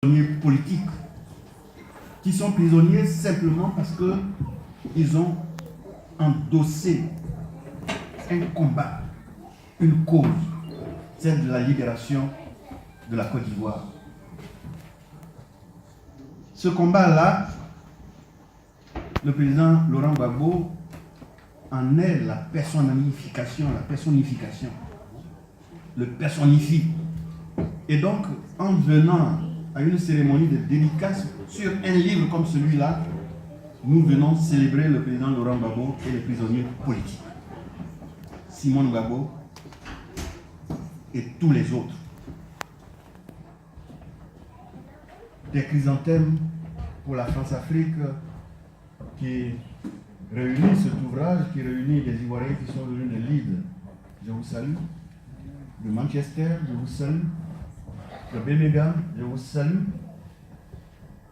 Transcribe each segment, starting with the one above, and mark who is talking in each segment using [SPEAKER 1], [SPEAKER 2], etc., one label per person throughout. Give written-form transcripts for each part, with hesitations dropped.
[SPEAKER 1] prisonniers politiques qui sont prisonniers simplement parce qu'ils ont endossé un combat, une cause, celle de la libération de la Côte d'Ivoire. Ce combat-là, le président Laurent Gbagbo en est la personnification, le personnifie. Et donc, en venant à une cérémonie de dédicace sur un livre comme celui-là, nous venons célébrer le président Laurent Gbagbo et les prisonniers politiques. Simone Gbagbo et tous les autres. Des chrysanthèmes pour la France-Afrique qui réunit cet ouvrage, qui réunit les Ivoiriens qui sont venus de Leeds. Je vous salue. De Manchester, je vous salue. De Birmingham, je vous salue.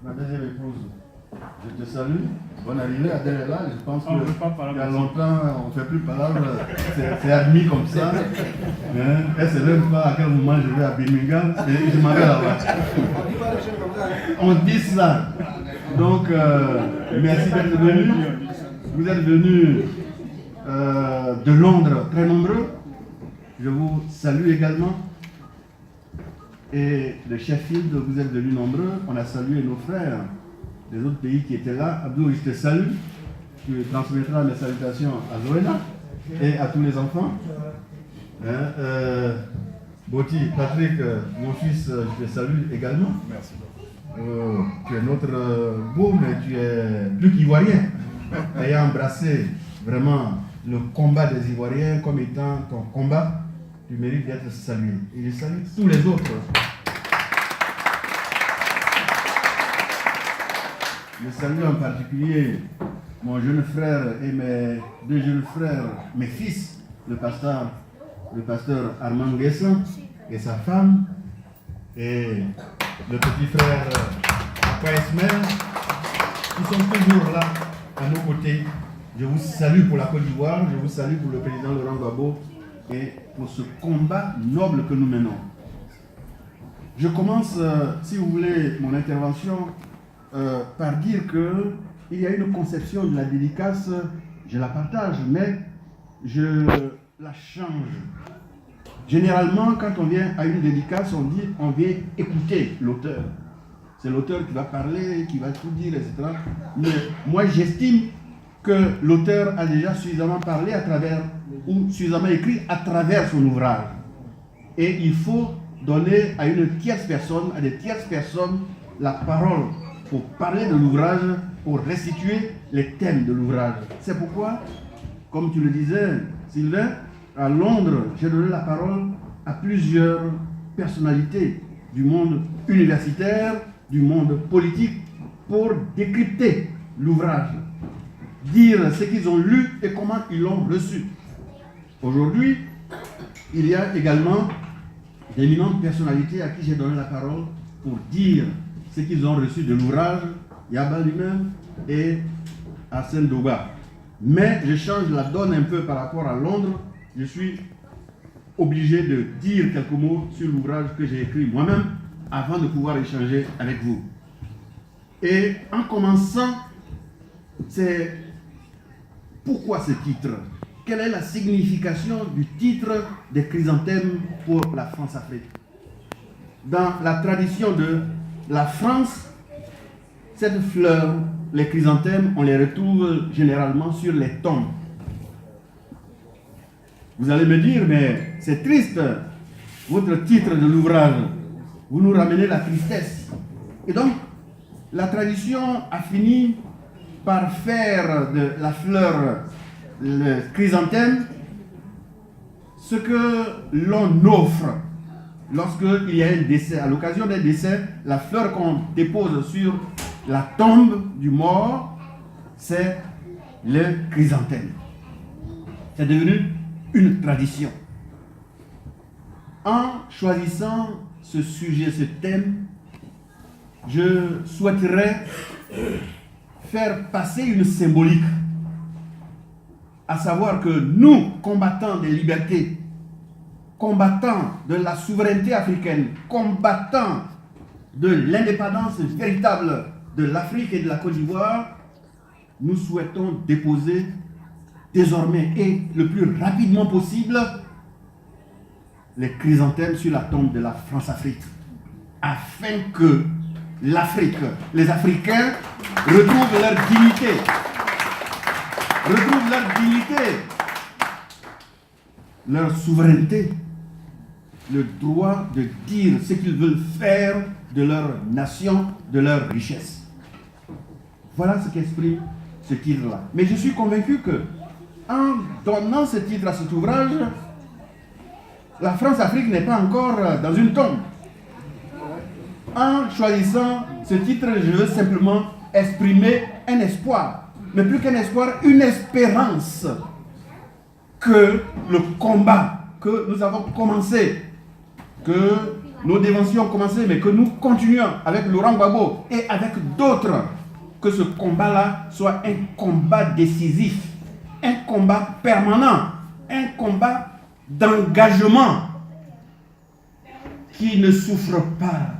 [SPEAKER 1] Ma deuxième épouse, je te salue. Bonne arrivée, Adèle est là. Je pense qu'il y a longtemps, on ne fait plus palabre. C'est admis comme ça. Elle ne sait même pas à quel moment je vais à Birmingham et je m'en vais là-bas. On dit ça. Donc, merci d'être venus. Vous êtes venus de Londres, très nombreux. Je vous salue également. Et de Sheffield, vous êtes venus nombreux. On a salué nos frères des autres pays qui étaient là. Abdou, je te salue. Tu transmettras mes salutations à Zoéna et à tous les enfants. Boti, Patrick, mon fils, je te salue également.
[SPEAKER 2] Merci.
[SPEAKER 1] Tu es notre beau, mais tu es plus qu'Ivoirien. Ayant embrassé vraiment le combat des Ivoiriens comme étant ton combat, tu mérites d'être salué. Et je salue tous les autres. Je salue en particulier mon jeune frère et mes deux jeunes frères, mes fils, le pasteur Armand Guesson et sa femme, et le petit frère Kwaesmer, qui sont toujours là à nos côtés. Je vous salue pour la Côte d'Ivoire, je vous salue pour le président Laurent Gbagbo et pour ce combat noble que nous menons. Je commence, si vous voulez, mon intervention par dire qu'il y a une conception de la dédicace, je la partage, mais je la change. Généralement, quand on vient à une dédicace, on dit on vient écouter l'auteur. C'est l'auteur qui va parler, qui va tout dire, etc. Mais moi, j'estime que l'auteur a déjà suffisamment parlé à travers, ou suffisamment écrit à travers son ouvrage. Et il faut donner à une tierce personne, à des tierces personnes, la parole pour parler de l'ouvrage, pour restituer les thèmes de l'ouvrage. C'est pourquoi, comme tu le disais, Sylvain, à Londres, j'ai donné la parole à plusieurs personnalités du monde universitaire, du monde politique, pour décrypter l'ouvrage, dire ce qu'ils ont lu et comment ils l'ont reçu. Aujourd'hui, il y a également d'éminentes personnalités à qui j'ai donné la parole pour dire ce qu'ils ont reçu de l'ouvrage, Yaba lui-même et Arsène Douba. Mais je change la donne un peu par rapport à Londres. Je suis obligé de dire quelques mots sur l'ouvrage que j'ai écrit moi-même avant de pouvoir échanger avec vous. Et en commençant, c'est pourquoi ce titre? Quelle est la signification du titre des chrysanthèmes pour la France-Afrique? Dans la tradition de la France, cette fleur, les chrysanthèmes, on les retrouve généralement sur les tombes. Vous allez me dire, mais c'est triste, votre titre de l'ouvrage, vous nous ramenez la tristesse. Et donc, la tradition a fini par faire de la fleur, le chrysanthème, ce que l'on offre lorsqu'il y a un décès. À l'occasion d'un décès, la fleur qu'on dépose sur la tombe du mort, c'est le chrysanthème. C'est devenu une tradition. En choisissant ce sujet, ce thème, je souhaiterais faire passer une symbolique, à savoir que nous, combattants des libertés, combattants de la souveraineté africaine, combattants de l'indépendance véritable de l'Afrique et de la Côte d'Ivoire, nous souhaitons déposer désormais et le plus rapidement possible les chrysanthèmes sur la tombe de la France-Afrique, afin que l'Afrique, les Africains retrouvent leur dignité, leur souveraineté, le droit de dire ce qu'ils veulent faire de leur nation, de leur richesse. Voilà ce qu'exprime ce titre-là. Mais je suis convaincu que, en donnant ce titre à cet ouvrage, la France-Afrique n'est pas encore dans une tombe. En choisissant ce titre, je veux simplement exprimer un espoir, mais plus qu'un espoir, une espérance que le combat que nous avons commencé, que nos déventions ont commencé, mais que nous continuons avec Laurent Gbagbo et avec d'autres, que ce combat-là soit un combat décisif, un combat permanent, un combat d'engagement qui ne souffre pas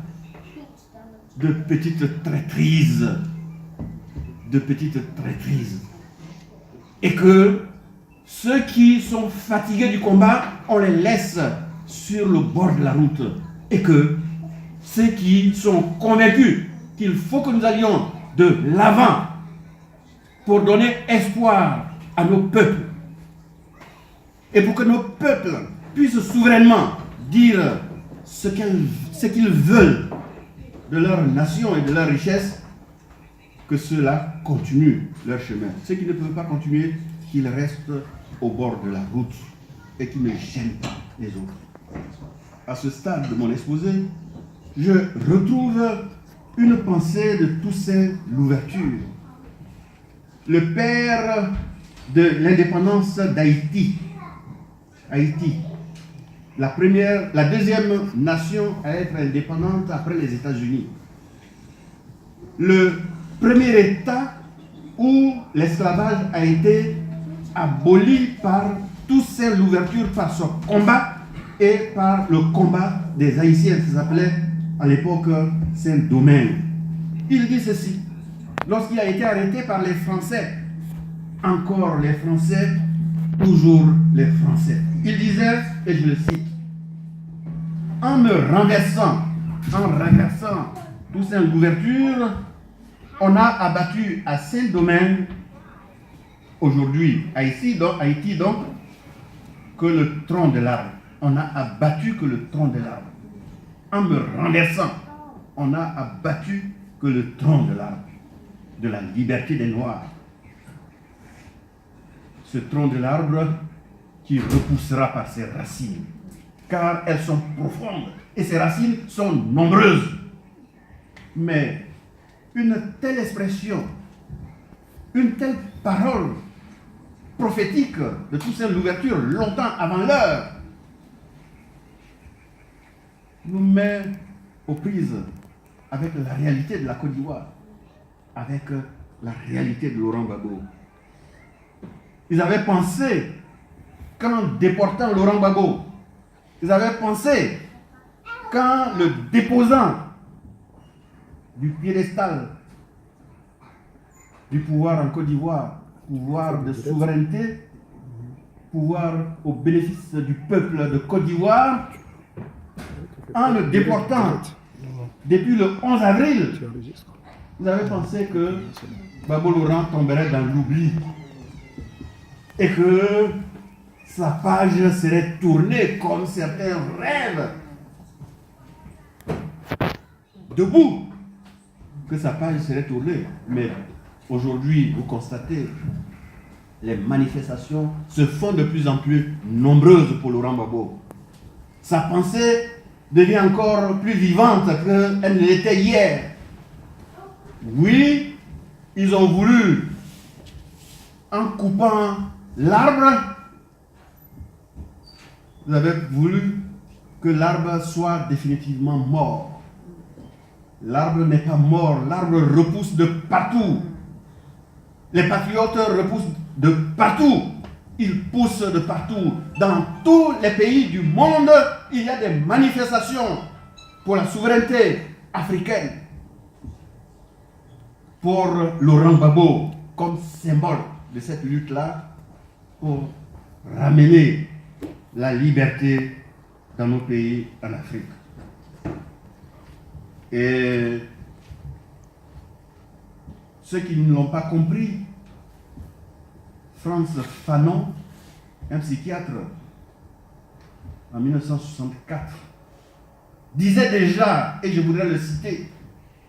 [SPEAKER 1] de petites traîtrises, et que ceux qui sont fatigués du combat, on les laisse sur le bord de la route, et que ceux qui sont convaincus qu'il faut que nous allions de l'avant pour donner espoir à nos peuples, et pour que nos peuples puissent souverainement dire ce qu'ils veulent de leur nation et de leur richesse, que ceux-là continuent leur chemin. Ceux qui ne peuvent pas continuer, qu'ils restent au bord de la route et qu'ils ne gênent pas les autres. À ce stade de mon exposé, je retrouve une pensée de Toussaint Louverture, le père de l'indépendance d'Haïti. Haïti, la deuxième nation à être indépendante après les États-Unis. Le premier État où l'esclavage a été aboli par Toussaint Louverture, par son combat et par le combat des Haïtiens, qui s'appelait à l'époque Saint-Domingue. Il dit ceci, lorsqu'il a été arrêté par les Français, encore les Français, toujours les Français. Il disait, et je le cite, en renversant Toussaint Louverture, on a abattu à Saint-Domingue, aujourd'hui Haïti donc, que le tronc de l'arbre. On a abattu que le tronc de l'arbre. En me renversant, on a abattu que le tronc de l'arbre, de la liberté des Noirs. Ce tronc de l'arbre qui repoussera par ses racines, car elles sont profondes et ses racines sont nombreuses. Mais une telle expression, une telle parole prophétique de Toussaint Louverture, longtemps avant l'heure, nous met aux prises avec la réalité de la Côte d'Ivoire, avec la réalité de Laurent Gbagbo. Ils avaient pensé, qu'en déportant Laurent Gbagbo, ils avaient pensé qu'en le déposant du piédestal du pouvoir en Côte d'Ivoire, pouvoir de souveraineté, pouvoir au bénéfice du peuple de Côte d'Ivoire, en le déportant depuis le 11 avril, vous avez pensé que Gbagbo Laurent tomberait dans l'oubli et que sa page serait tournée comme certains rêvent debout, que sa page serait tournée. Mais aujourd'hui, vous constatez, les manifestations se font de plus en plus nombreuses pour Laurent Gbagbo. Sa pensée devient encore plus vivante qu'elle ne l'était hier. Oui, ils ont voulu, en coupant l'arbre, vous avez voulu que l'arbre soit définitivement mort. L'arbre n'est pas mort, l'arbre repousse de partout. Les patriotes repoussent de partout. Ils poussent de partout. Dans tous les pays du monde, il y a des manifestations pour la souveraineté africaine pour Laurent Gbagbo comme symbole de cette lutte-là pour ramener la liberté dans nos pays en Afrique. Et ceux qui ne l'ont pas compris, Frantz Fanon, un psychiatre, en 1964, disait déjà, et je voudrais le citer,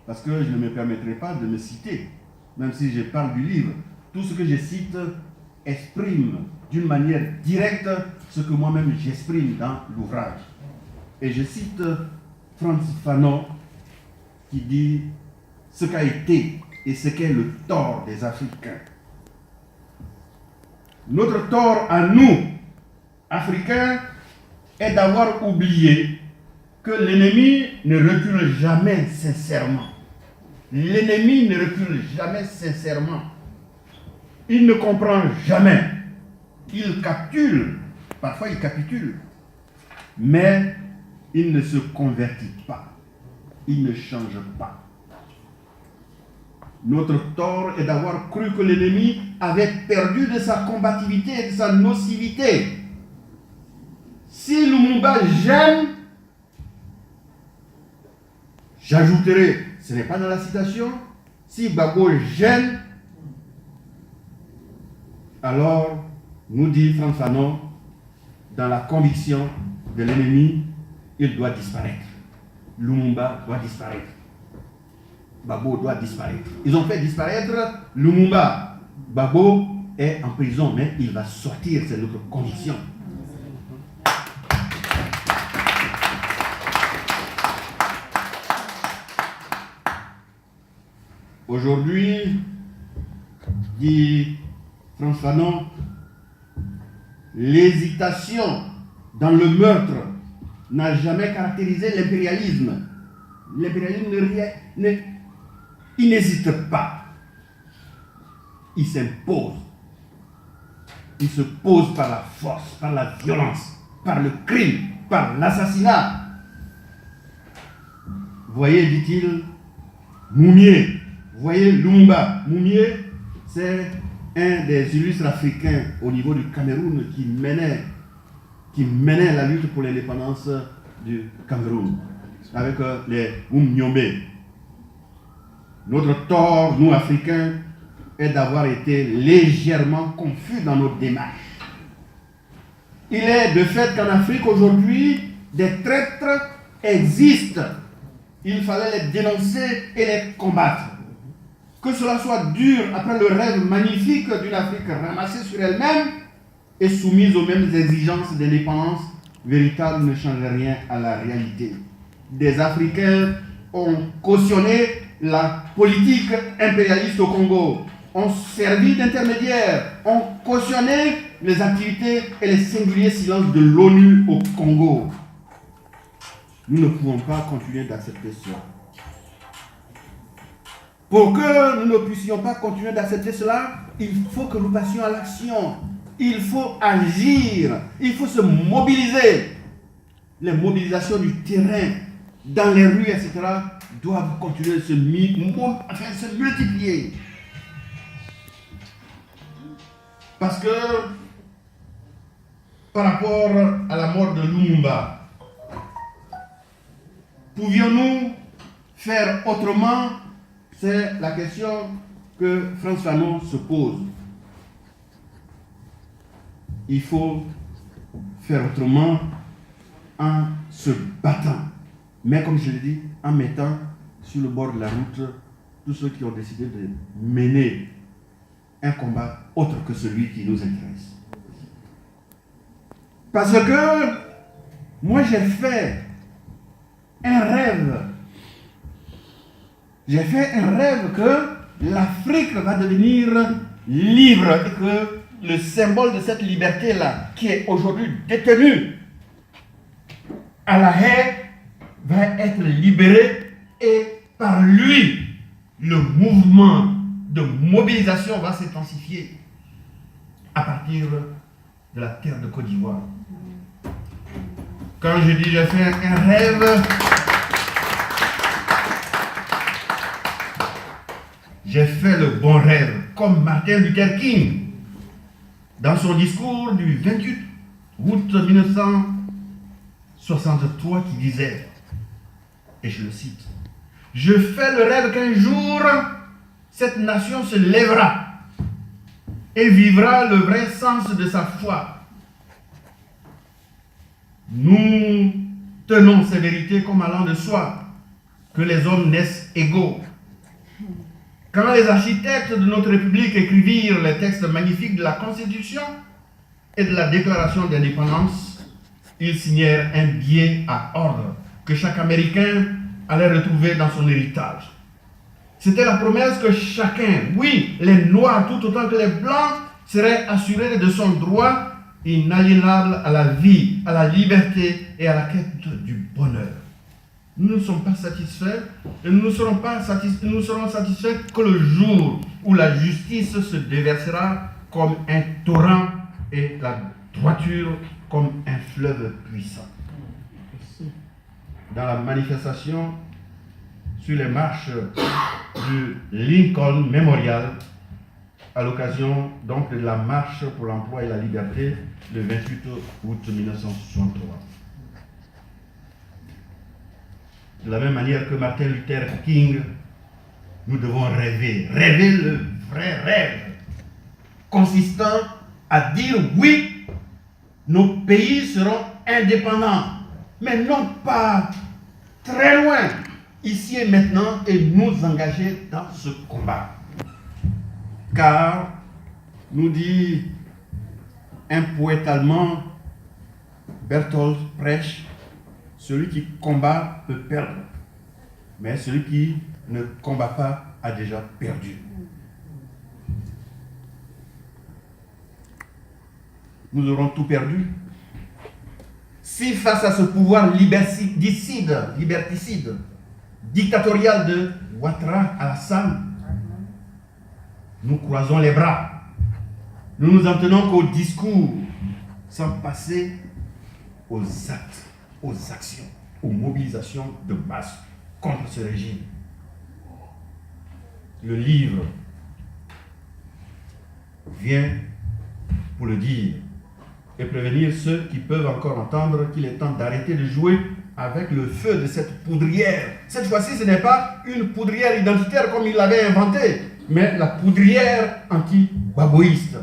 [SPEAKER 1] parce que je ne me permettrai pas de me citer, même si je parle du livre, tout ce que je cite exprime d'une manière directe ce que moi-même j'exprime dans l'ouvrage. Et je cite Frantz Fanon qui dit ce qu'a été et ce qu'est le tort des Africains. Notre tort à nous, Africains, est d'avoir oublié que l'ennemi ne recule jamais sincèrement. L'ennemi ne recule jamais sincèrement. Il ne comprend jamais. Il capitule. Parfois il capitule. Mais il ne se convertit pas. Il ne change pas. Notre tort est d'avoir cru que l'ennemi avait perdu de sa combativité et de sa nocivité. Si Lumumba gêne, j'ajouterai, ce n'est pas dans la citation, si Gbagbo gêne, alors, nous dit Frantz Fanon, dans la conviction de l'ennemi, il doit disparaître. Lumumba doit disparaître. Gbagbo doit disparaître. Ils ont fait disparaître Lumumba. Gbagbo est en prison, mais il va sortir, c'est notre conviction. Aujourd'hui, dit Frantz Fanon, l'hésitation dans le meurtre n'a jamais caractérisé l'impérialisme. L'impérialisme il n'hésite pas. Il s'impose. Il se pose par la force, par la violence, par le crime, par l'assassinat. Voyez, dit-il, Moumié, voyez Lumumba. Moumié, c'est un des illustres africains au niveau du Cameroun qui menait la lutte pour l'indépendance du Cameroun avec les Mnyombe. Notre tort, nous Africains, est d'avoir été légèrement confus dans nos démarches. Il est de fait qu'en Afrique aujourd'hui, des traîtres existent. Il fallait les dénoncer et les combattre. Que cela soit dur après le rêve magnifique d'une Afrique ramassée sur elle-même et soumise aux mêmes exigences d'indépendance véritable ne change rien à la réalité. Des Africains ont cautionné la politique impérialiste au Congo, ont servi d'intermédiaires, ont cautionné les activités et les singuliers silences de l'ONU au Congo. Nous ne pouvons pas continuer d'accepter cela. Pour que nous ne puissions pas continuer d'accepter cela, il faut que nous passions à l'action. Il faut agir. Il faut se mobiliser. Les mobilisations du terrain, dans les rues, etc., doivent continuer de se multiplier. Parce que, par rapport à la mort de Lumumba, pouvions-nous faire autrement? C'est la question que Frantz Fanon se pose. Il faut faire autrement en se battant. Mais comme je l'ai dit, en mettant sur le bord de la route tous ceux qui ont décidé de mener un combat autre que celui qui nous intéresse. Parce que moi j'ai fait un rêve. J'ai fait un rêve que l'Afrique va devenir libre et que le symbole de cette liberté-là, qui est aujourd'hui détenu à La Haye, va être libéré et par lui, le mouvement de mobilisation va s'intensifier à partir de la terre de Côte d'Ivoire. Quand je dis j'ai fait un rêve, j'ai fait le bon rêve, comme Martin Luther King, dans son discours du 28 août 1963, qui disait, et je le cite, « Je fais le rêve qu'un jour, cette nation se lèvera et vivra le vrai sens de sa foi. Nous tenons ces vérités comme allant de soi, que les hommes naissent égaux. Quand les architectes de notre République écrivirent les textes magnifiques de la Constitution et de la Déclaration d'indépendance, ils signèrent un billet à ordre que chaque Américain allait retrouver dans son héritage. C'était la promesse que chacun, oui, les Noirs tout autant que les Blancs, seraient assurés de son droit inaliénable à la vie, à la liberté et à la quête du bonheur. Nous ne sommes pas satisfaits et nous ne serons satisfaits que le jour où la justice se déversera comme un torrent et la droiture comme un fleuve puissant. Dans la manifestation sur les marches du Lincoln Memorial, à l'occasion donc de la marche pour l'emploi et la liberté le 28 août 1963. De la même manière que Martin Luther King, nous devons rêver le vrai rêve, consistant à dire oui, nos pays seront indépendants, mais non pas très loin, ici et maintenant, et nous engager dans ce combat. Car, nous dit un poète allemand, Bertolt Brecht, celui qui combat peut perdre, mais celui qui ne combat pas a déjà perdu. Nous aurons tout perdu si face à ce pouvoir liberticide, dictatorial de Ouattara Alassane, nous croisons les bras. Nous nous en tenons qu'au discours, sans passer aux actes, aux actions, aux mobilisations de masse contre ce régime. Le livre vient pour le dire et prévenir ceux qui peuvent encore entendre qu'il est temps d'arrêter de jouer avec le feu de cette poudrière. Cette fois-ci, ce n'est pas une poudrière identitaire comme il l'avait inventée, mais la poudrière anti-baboïste.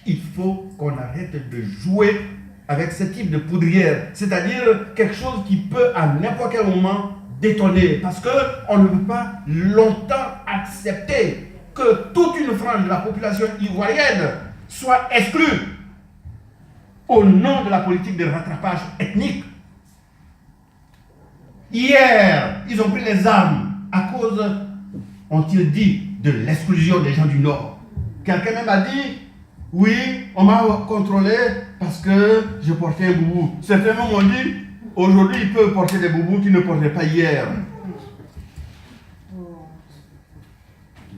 [SPEAKER 1] Il faut qu'on arrête de jouer avec ce type de poudrière, c'est-à-dire quelque chose qui peut à n'importe quel moment détonner, parce qu'on ne peut pas longtemps accepter que toute une frange de la population ivoirienne soit exclue au nom de la politique de rattrapage ethnique. Hier, ils ont pris les armes à cause, ont-ils dit, de l'exclusion des gens du Nord. Quelqu'un même a dit, oui, on m'a contrôlé parce que je portais un boubou. Certains même ont dit, aujourd'hui, ils peuvent porter des boubous qu'ils ne portaient pas hier.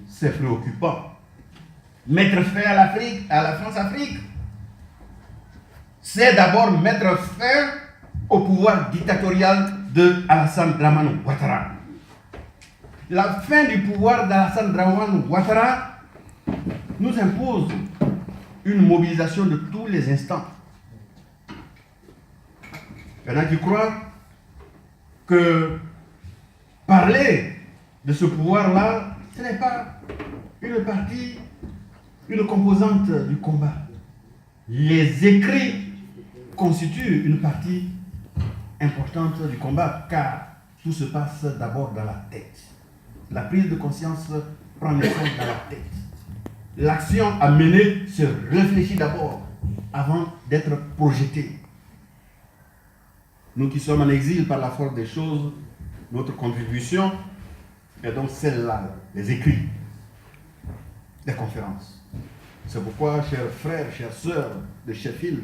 [SPEAKER 1] C'est préoccupant. Mettre fin à l'Afrique, à la France-Afrique, c'est d'abord mettre fin au pouvoir dictatorial de Alassane Dramane Ouattara. La fin du pouvoir d'Alassane Dramane Ouattara nous impose une mobilisation de tous les instants. Il y en a qui croient que parler de ce pouvoir-là, ce n'est pas une partie, une composante du combat. Les écrits constituent une partie importante du combat, car tout se passe d'abord dans la tête. La prise de conscience prend naissance dans la tête. L'action à mener se réfléchit d'abord avant d'être projetée. Nous qui sommes en exil par la force des choses, notre contribution est donc celle-là, les écrits, les conférences. C'est pourquoi, chers frères, chères sœurs de Sheffield,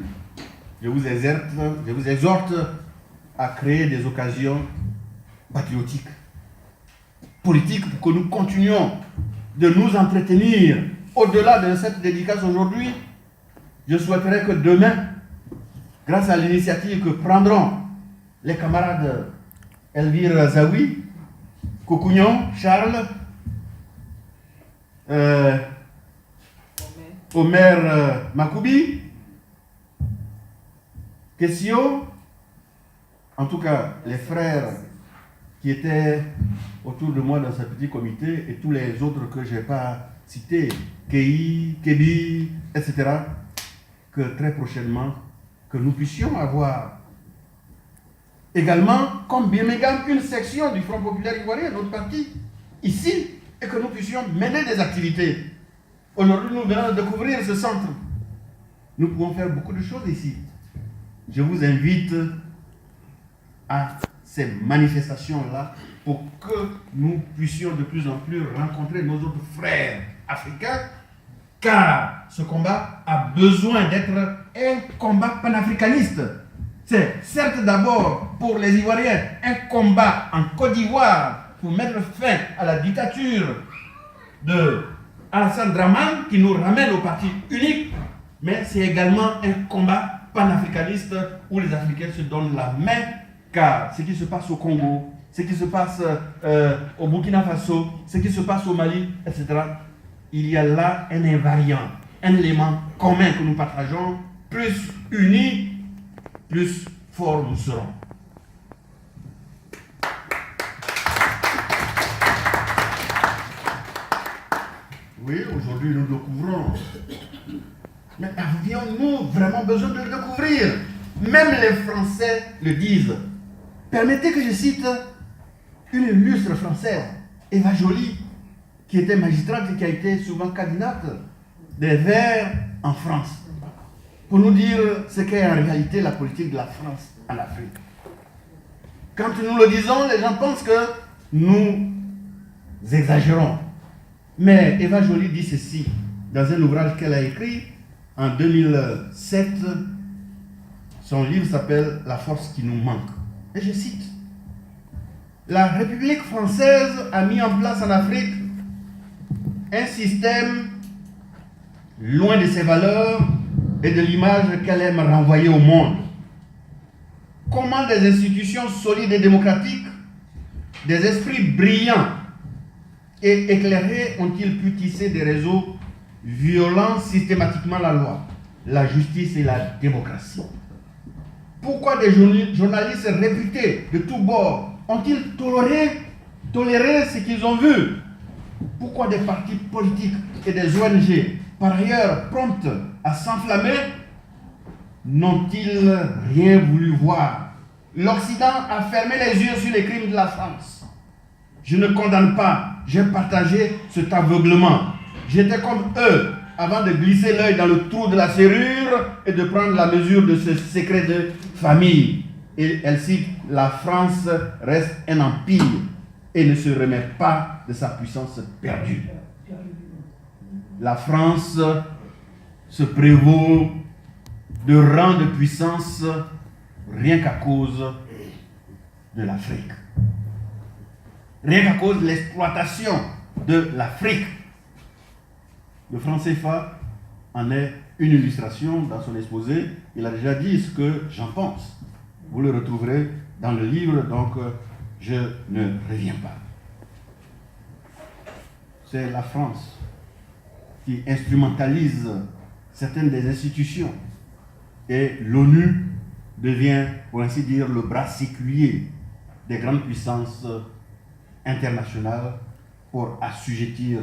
[SPEAKER 1] je vous exhorte à créer des occasions patriotiques, politiques, pour que nous continuions de nous entretenir. Au-delà de cette dédicace aujourd'hui, je souhaiterais que demain, grâce à l'initiative que prendront les camarades Elvire Zawi, Kokounion, Charles, Omer Makoubi, Kessio, en tout cas les frères qui étaient autour de moi dans ce petit comité et tous les autres que je n'ai pas cités, Kei, Kebi, etc., que très prochainement, que nous puissions avoir également, comme Birmingham, une section du Front populaire ivoirien, notre parti, ici, et que nous puissions mener des activités. Aujourd'hui, nous venons de découvrir ce centre. Nous pouvons faire beaucoup de choses ici. Je vous invite à ces manifestations-là pour que nous puissions de plus en plus rencontrer nos autres frères africains, car ce combat a besoin d'être un combat panafricaniste. C'est certes d'abord pour les Ivoiriens un combat en Côte d'Ivoire pour mettre fin à la dictature de Alassane Dramane qui nous ramène au parti unique, mais c'est également un combat panafricaniste où les Africains se donnent la main, car ce qui se passe au Congo, ce qui se passe au Burkina Faso, ce qui se passe au Mali, etc., il y a là un invariant, un élément commun que nous partageons. Plus unis, plus forts nous serons. Oui, aujourd'hui nous découvrons. Mais avions-nous vraiment besoin de le découvrir? Même les Français le disent. Permettez que je cite une illustre française, Eva Joly, qui était magistrate et qui a été souvent candidate des Verts en France, pour nous dire ce qu'est en réalité la politique de la France en Afrique. Quand nous le disons, les gens pensent que nous exagérons. Mais Eva Joly dit ceci dans un ouvrage qu'elle a écrit en 2007. Son livre s'appelle « La force qui nous manque ». Et je cite: « La République française a mis en place en Afrique un système loin de ses valeurs et de l'image qu'elle aime renvoyer au monde. Comment des institutions solides et démocratiques, des esprits brillants et éclairés ont-ils pu tisser des réseaux violant systématiquement la loi, la justice et la démocratie? Pourquoi des journalistes réputés de tous bords ont-ils toléré ce qu'ils ont vu? Pourquoi des partis politiques et des ONG, par ailleurs promptes à s'enflammer, n'ont-ils rien voulu voir? L'Occident a fermé les yeux sur les crimes de la France. Je ne condamne pas, j'ai partagé cet aveuglement. J'étais comme eux avant de glisser l'œil dans le trou de la serrure et de prendre la mesure de ce secret de famille. Et elle cite: la France reste un empire et ne se remet pas de sa puissance perdue. La France se prévaut de rang de puissance rien qu'à cause de l'Afrique. Rien qu'à cause de l'exploitation de l'Afrique. Le franc CFA en est une illustration dans son exposé. Il a déjà dit ce que j'en pense. Vous le retrouverez dans le livre, donc je ne reviens pas. C'est la France qui instrumentalise certaines des institutions et l'ONU devient, pour ainsi dire, le bras séculier des grandes puissances internationales pour assujettir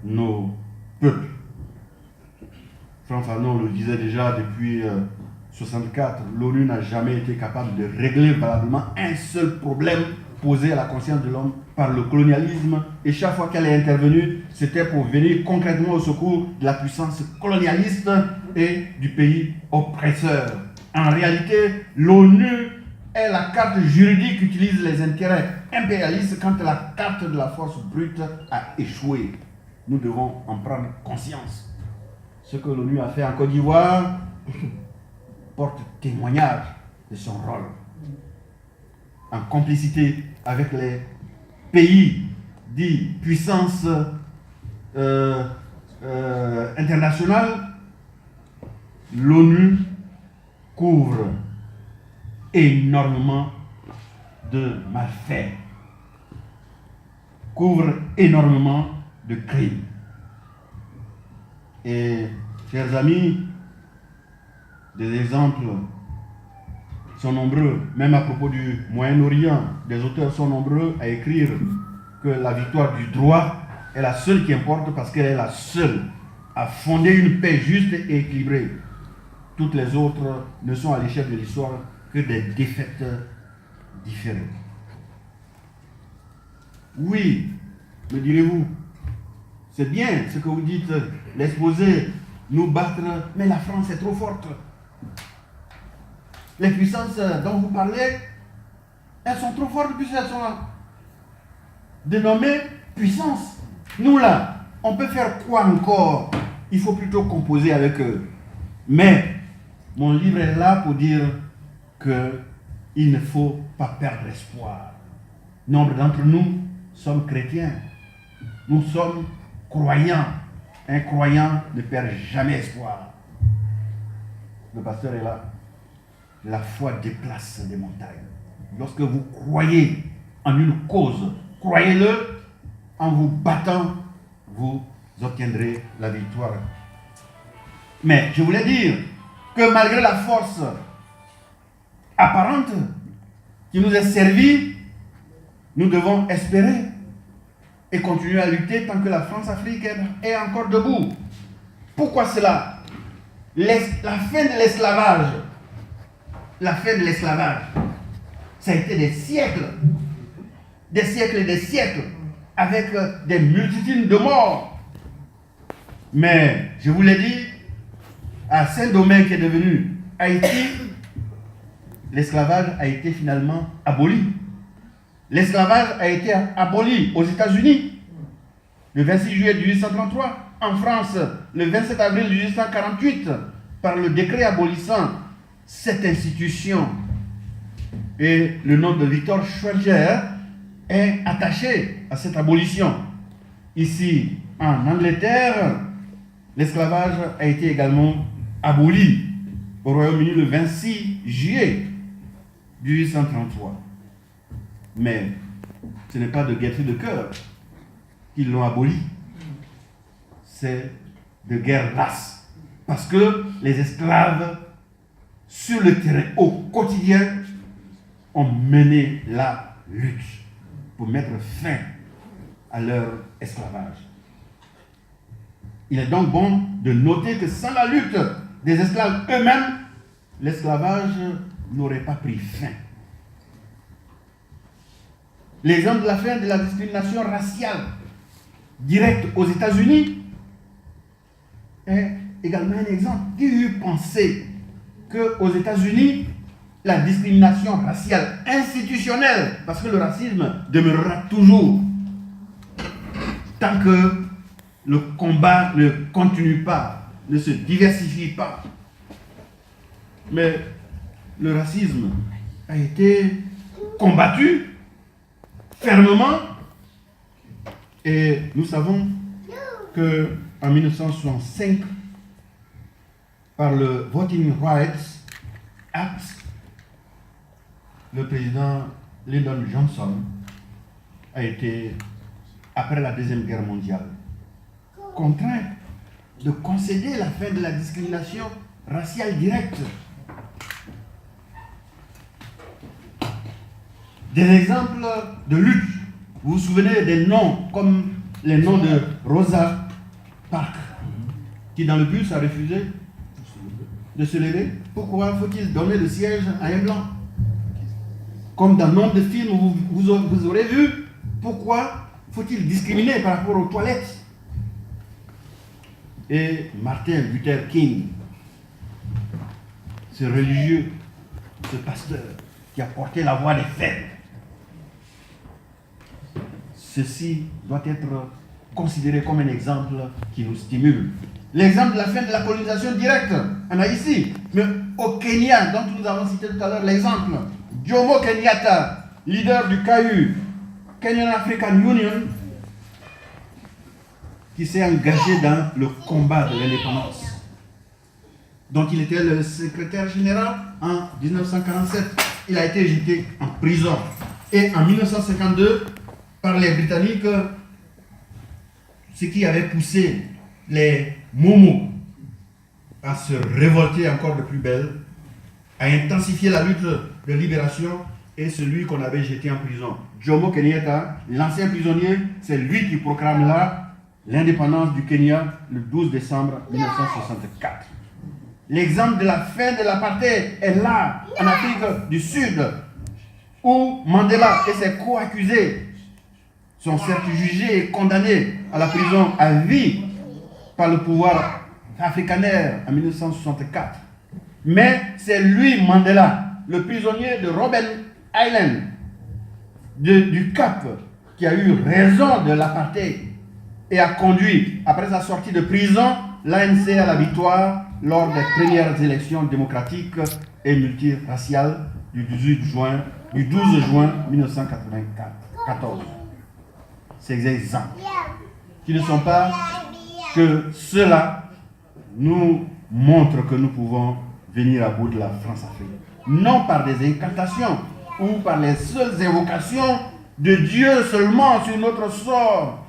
[SPEAKER 1] nos peuples. Frantz Fanon le disait déjà depuis 1964, l'ONU n'a jamais été capable de régler valablement un seul problème posé à la conscience de l'homme par le colonialisme, et chaque fois qu'elle est intervenue, c'était pour venir concrètement au secours de la puissance colonialiste et du pays oppresseur. En réalité, l'ONU est la carte juridique qu'utilisent les intérêts impérialistes quand la carte de la force brute a échoué. Nous devons en prendre conscience. Ce que l'ONU a fait en Côte d'Ivoire porte témoignage de son rôle. En complicité avec les pays dits puissances internationales, l'ONU couvre énormément de malfaits, couvre énormément de crimes. Et, chers amis, des exemples sont nombreux, même à propos du Moyen-Orient. Des auteurs sont nombreux à écrire que la victoire du droit est la seule qui importe parce qu'elle est la seule à fonder une paix juste et équilibrée. Toutes les autres ne sont à l'échelle de l'histoire que des défaites différées. Oui, me direz-vous, c'est bien ce que vous dites, l'exposé, nous battre, mais la France est trop forte. Les puissances dont vous parlez, elles sont trop fortes puisqu'elles sont dénommées puissances. Nous là, on peut faire quoi encore? Il faut plutôt composer avec eux. Mais mon livre est là pour dire qu'il ne faut pas perdre espoir. Nombre d'entre nous sommes chrétiens. Nous sommes croyants. Un croyant ne perd jamais espoir. Le pasteur est là. La foi déplace des montagnes. Lorsque vous croyez en une cause, croyez-le, en vous battant, vous obtiendrez la victoire. Mais je voulais dire que malgré la force apparente qui nous est servie, nous devons espérer et continuer à lutter tant que la France africaine est encore debout. Pourquoi cela? La fin de l'esclavage, ça a été des siècles et des siècles, avec des multitudes de morts. Mais, je vous l'ai dit, à Saint-Domingue qui est devenu Haïti, l'esclavage a été finalement aboli. L'esclavage a été aboli aux États-Unis le 26 juillet 1833, en France le 27 avril 1848, par le décret abolissant cette institution. Et le nom de Victor Schweitzer est attaché à cette abolition. Ici, en Angleterre, l'esclavage a été également aboli au Royaume-Uni le 26 juillet 1833. Mais ce n'est pas de gaieté de cœur qu'ils l'ont aboli. C'est de guerre lasse. Parce que les esclaves, sur le terrain, au quotidien, ont mené la lutte pour mettre fin à leur esclavage. Il est donc bon de noter que sans la lutte des esclaves eux-mêmes, l'esclavage n'aurait pas pris fin. L'exemple de la fin de la discrimination raciale directe aux États-Unis est également un exemple. Qui eût pensé qu'aux États-Unis, la discrimination raciale institutionnelle, parce que le racisme demeurera toujours tant que le combat ne continue pas, ne se diversifie pas. Mais le racisme a été combattu fermement, et nous savons que en 1965, par le Voting Rights Act, le président Lyndon Johnson a été, après la Deuxième Guerre mondiale, contraint de concéder la fin de la discrimination raciale directe. Des exemples de lutte. Vous vous souvenez des noms, comme les noms de Rosa Parks, qui dans le bus a refusé de se lever. Pourquoi faut-il donner le siège à un blanc? Comme dans nombre de films où vous aurez vu, pourquoi faut-il discriminer par rapport aux toilettes? Et Martin Luther King, ce religieux, ce pasteur qui a porté la voix des faibles, ceci doit être considéré comme un exemple qui nous stimule. L'exemple de la fin de la colonisation directe en Haïti, mais au Kenya, dont nous avons cité tout à l'heure l'exemple, Jomo Kenyatta, leader du KU, Kenyan African Union, qui s'est engagé dans le combat de l'indépendance, dont il était le secrétaire général en 1947. Il a été jeté en prison. Et en 1952, par les Britanniques, ce qui avait poussé les Moumou à se révolter encore de plus belle, à intensifier la lutte de libération, et celui qu'on avait jeté en prison. Jomo Kenyatta, l'ancien prisonnier, c'est lui qui proclame là l'indépendance du Kenya le 12 décembre 1964. L'exemple de la fin de l'apartheid est là, en Afrique du Sud, où Mandela et ses co-accusés sont certes jugés et condamnés à la prison à vie par le pouvoir africanaire en 1964. Mais c'est lui, Mandela, le prisonnier de Robben Island, du Cap, qui a eu raison de l'apartheid et a conduit, après sa sortie de prison, l'ANC à la victoire lors des premières élections démocratiques et multiraciales du 12 juin 1994. Ces exemples, qui ne sont pas que cela nous montre que nous pouvons venir à bout de la France-Afrique. Non par des incantations ou par les seules invocations de Dieu seulement sur notre sort,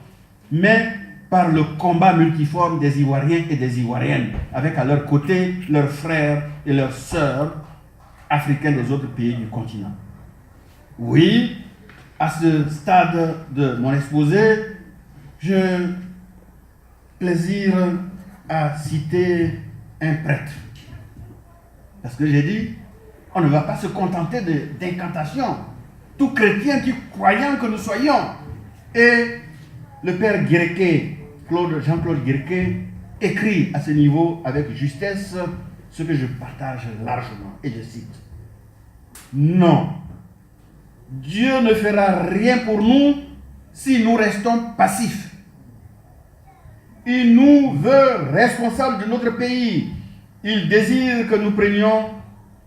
[SPEAKER 1] mais par le combat multiforme des Ivoiriens et des Ivoiriennes, avec à leur côté leurs frères et leurs sœurs africains des autres pays du continent. Oui, à ce stade de mon exposé, j'ai plaisir à citer un prêtre. Parce que j'ai dit, on ne va pas se contenter d'incantations. Tout chrétien, tout croyant que nous soyons. Et le père Guireke, Jean-Claude Guireke, écrit à ce niveau avec justesse ce que je partage largement. Et je cite. Non, Dieu ne fera rien pour nous si nous restons passifs. Il nous veut responsables de notre pays. Il désire que nous prenions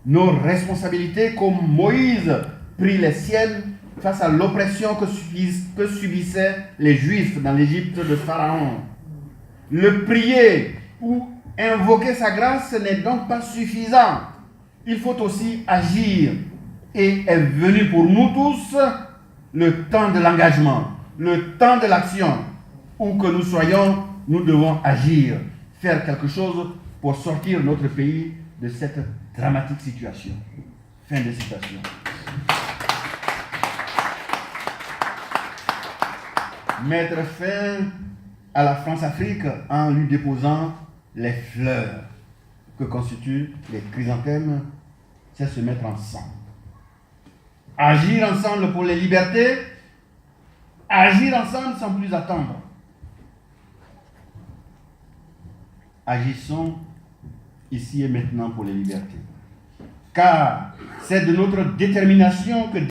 [SPEAKER 1] nos responsabilités comme Moïse prit les siennes face à l'oppression que subissaient les Juifs dans l'Égypte de Pharaon. Le prier ou invoquer sa grâce n'est donc pas suffisant. Il faut aussi agir. Et est venu pour nous tous le temps de l'engagement, le temps de l'action. Où que nous soyons, nous devons agir, faire quelque chose pour sortir notre pays de cette dramatique situation. Fin de citation. Mettre fin à la France-Afrique en lui déposant les fleurs que constituent les chrysanthèmes, c'est se mettre ensemble. Agir ensemble pour les libertés, agir ensemble sans plus attendre. Agissons ici et maintenant pour les libertés. Car c'est de notre détermination que